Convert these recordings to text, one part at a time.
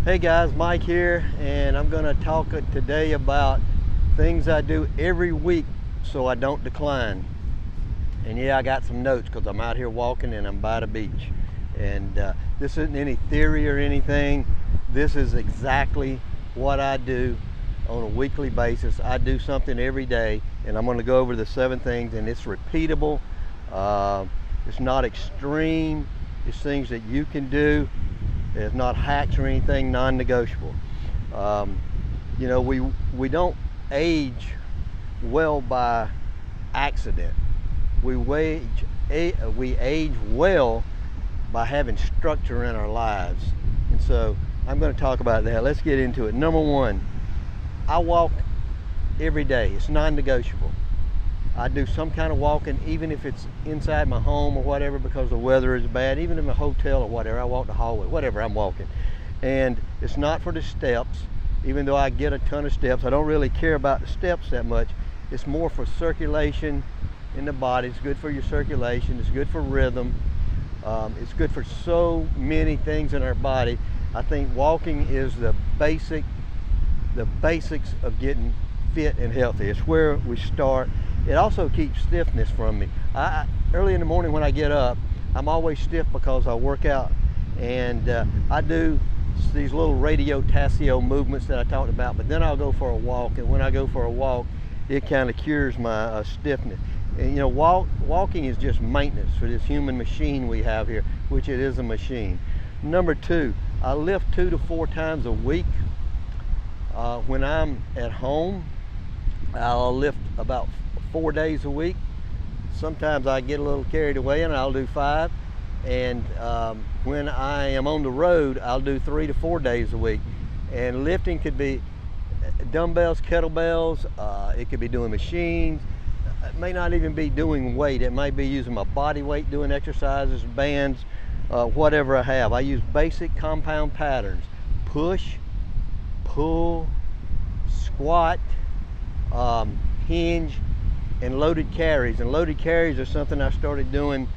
Hey guys, Mike here, and I'm going to talk today about things I do every week so I don't decline. And yeah, I got some notes because I'm out here walking and I'm by the beach. And this isn't any theory or anything. This is exactly what I do on a weekly basis. I do something every day, and I'm going to go over the 7 things, and it's repeatable. It's not extreme. It's things that you can do. It's not hacks or anything, non-negotiable. You know, we don't age well by accident. We age well by having structure in our lives. And so I'm going to talk about that. Let's get into it. Number 1, I walk every day. It's non-negotiable. I do some kind of walking, even if it's inside my home or whatever, because the weather is bad. Even in a hotel or whatever, I walk the hallway, whatever, I'm walking. And it's not for the steps, even though I get a ton of steps. I don't really care about the steps that much. It's more for circulation in the body. It's good for your circulation. It's good for rhythm. It's good for so many things in our body. I think walking is the basics of getting fit and healthy. It's where we start. It also keeps stiffness from me. Early in the morning when I get up, I'm always stiff because I work out, and I do these little radiotactile movements that I talked about, but then I'll go for a walk, and when I go for a walk, it kind of cures my stiffness. And you know, walking is just maintenance for this human machine we have here, which it is a machine. Number 2, I lift 2 to 4 times a week. When I'm at home, I'll lift about 4 days a week. Sometimes I get a little carried away and I'll do 5. And when I am on the road, I'll do 3 to 4 days a week. And lifting could be dumbbells, kettlebells, it could be doing machines. It may not even be doing weight. It might be using my body weight, doing exercises, bands, whatever I have. I use basic compound patterns: push, pull, squat, hinge, and loaded carries. And loaded carries are something I started doing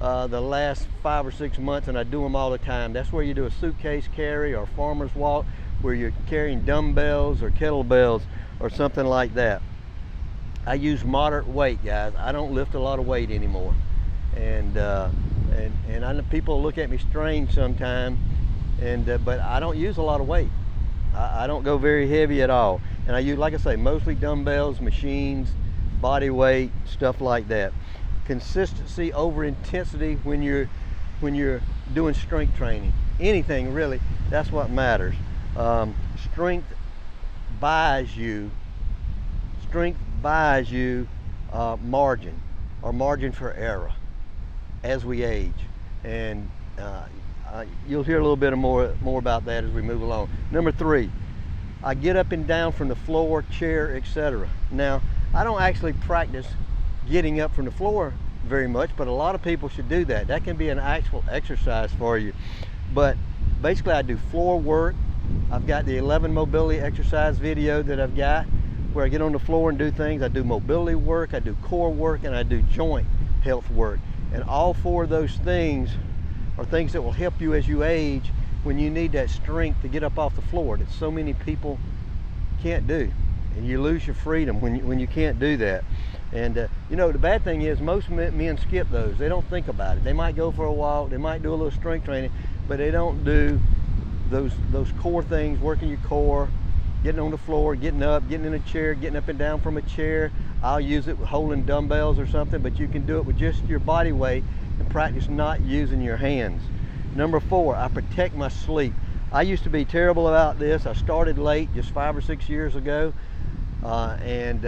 the last 5 or 6 months, and I do them all the time. That's where you do a suitcase carry or farmer's walk, where you're carrying dumbbells or kettlebells or something like that. I use moderate weight, guys. I don't lift a lot of weight anymore, and I know people look at me strange sometimes, but I don't use a lot of weight. I don't go very heavy at all, and I use, like I say, mostly dumbbells, machines, body weight, stuff like that. Consistency over intensity when you're doing strength training. Anything really, that's what matters. Strength buys you margin for error as we age, and you'll hear a little bit more about that as we move along. Number 3, I get up and down from the floor, chair, etc. Now, I don't actually practice getting up from the floor very much, but a lot of people should do that. That can be an actual exercise for you. But basically, I do floor work. I've got the 11 mobility exercise video that I've got, where I get on the floor and do things. I do mobility work, I do core work, and I do joint health work. And all 4 of those things are things that will help you as you age, when you need that strength to get up off the floor that so many people can't do. And you lose your freedom when you can't do that. And you know, the bad thing is most men skip those. They don't think about it. They might go for a walk, they might do a little strength training, but they don't do those core things: working your core, getting on the floor, getting up, getting in a chair, getting up and down from a chair. I'll use it with holding dumbbells or something, but you can do it with just your body weight and practice not using your hands. Number 4, I protect my sleep. I used to be terrible about this. I started late, just 5 or 6 years ago, and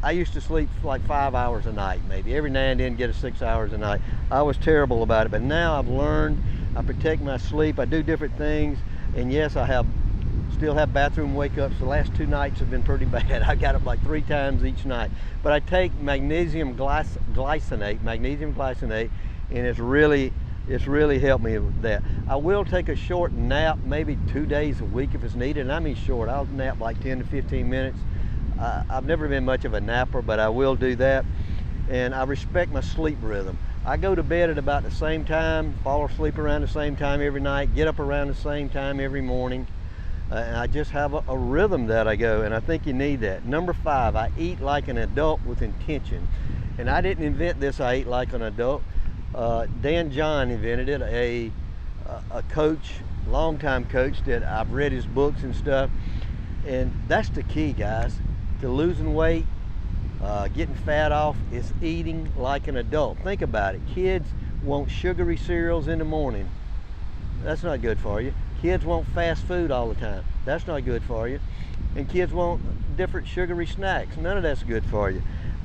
I used to sleep like 5 hours a night, maybe. Every now and then get 6 hours a night. I was terrible about it, but now I've learned I protect my sleep. I do different things, and yes, I still have bathroom wake-ups. The last 2 nights have been pretty bad. I got up like 3 times each night. But I take magnesium glycinate, and it's really helped me with that. I will take a short nap, maybe 2 days a week if it's needed, and I mean short. I'll nap like 10 to 15 minutes. I've never been much of a napper, but I will do that. And I respect my sleep rhythm. I go to bed at about the same time, fall asleep around the same time every night, get up around the same time every morning. And I just have a rhythm that I go, and I think you need that. Number 5, I eat like an adult with intention. And I didn't invent this, I eat like an adult. Dan John invented it, a coach, longtime coach that I've read his books and stuff. And that's the key, guys, to losing weight, getting fat off, is eating like an adult. Think about it. Kids want sugary cereals in the morning. That's not good for you. Kids want fast food all the time. That's not good for you. And kids want different sugary snacks. None of that's good for you.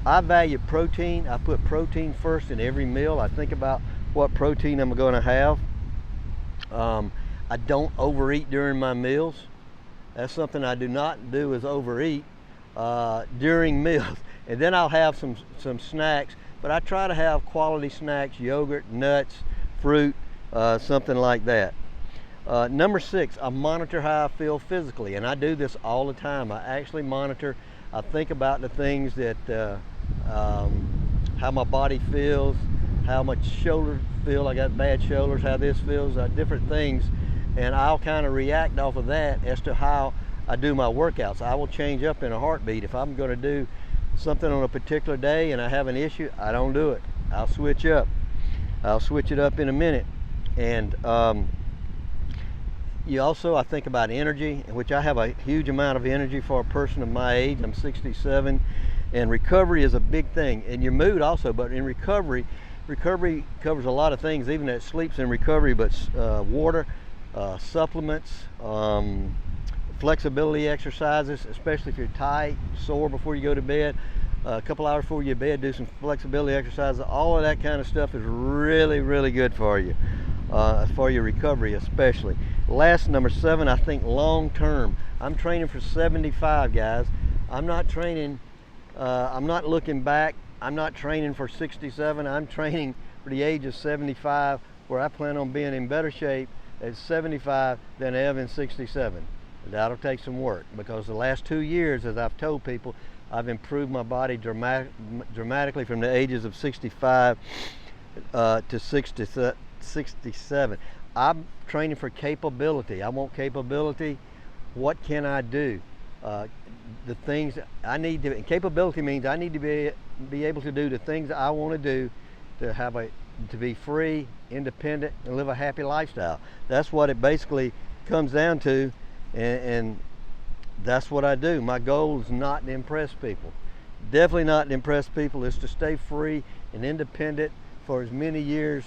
I value protein. I put protein first in every meal. I think about what protein I'm going to have. I don't overeat during my meals. That's something I do not do, is overeat during meals. And then I'll have some snacks, but I try to have quality snacks, yogurt, nuts, fruit, something like that. Number 6, I monitor how I feel physically, and I do this all the time. I actually monitor. I think about the things that, how my body feels, how my shoulders feel. I got bad shoulders, how this feels, different things, and I'll kind of react off of that as to how I do my workouts. I will change up in a heartbeat. If I'm going to do something on a particular day and I have an issue, I don't do it. I'll switch up. I'll switch it up in a minute. And you also, I think about energy, which I have a huge amount of energy for a person of my age. I'm 67, and recovery is a big thing. And your mood also, but in recovery covers a lot of things, even that sleep's in recovery, but water, supplements, flexibility exercises, especially if you're tight, sore before you go to bed. A couple hours before you go to bed, do some flexibility exercises. All of that kind of stuff is really, really good for you. For your recovery especially. Last, number 7, I think long term. I'm training for 75, guys. I'm not training, I'm not looking back. I'm not training for 67. I'm training for the age of 75, where I plan on being in better shape at 75 than I am in 67. That'll take some work, because the last 2 years, as I've told people, I've improved my body dramatically from the ages of 65 to 67. I'm training for capability. I want capability. What can I do? The things I need to, and capability means I need to be able to do the things I want to do to be free, independent, and live a happy lifestyle. That's what it basically comes down to, and that's what I do. My goal is not to impress people. Definitely not to impress people. It's to stay free and independent for as many years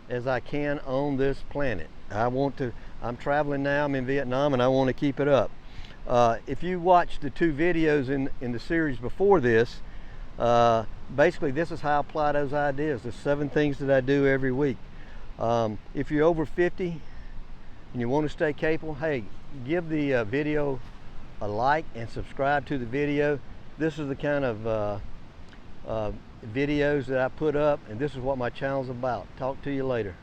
as I can on this planet. I'm traveling now, I'm in Vietnam, and I want to keep it up. If you watch the 2 videos in the series before this, basically this is how I apply those ideas, the 7 things that I do every week. If you're over 50 and you want to stay capable, hey, give the video a like and subscribe to the video. This is the kind of videos that I put up, and this is what my channel's about. Talk to you later.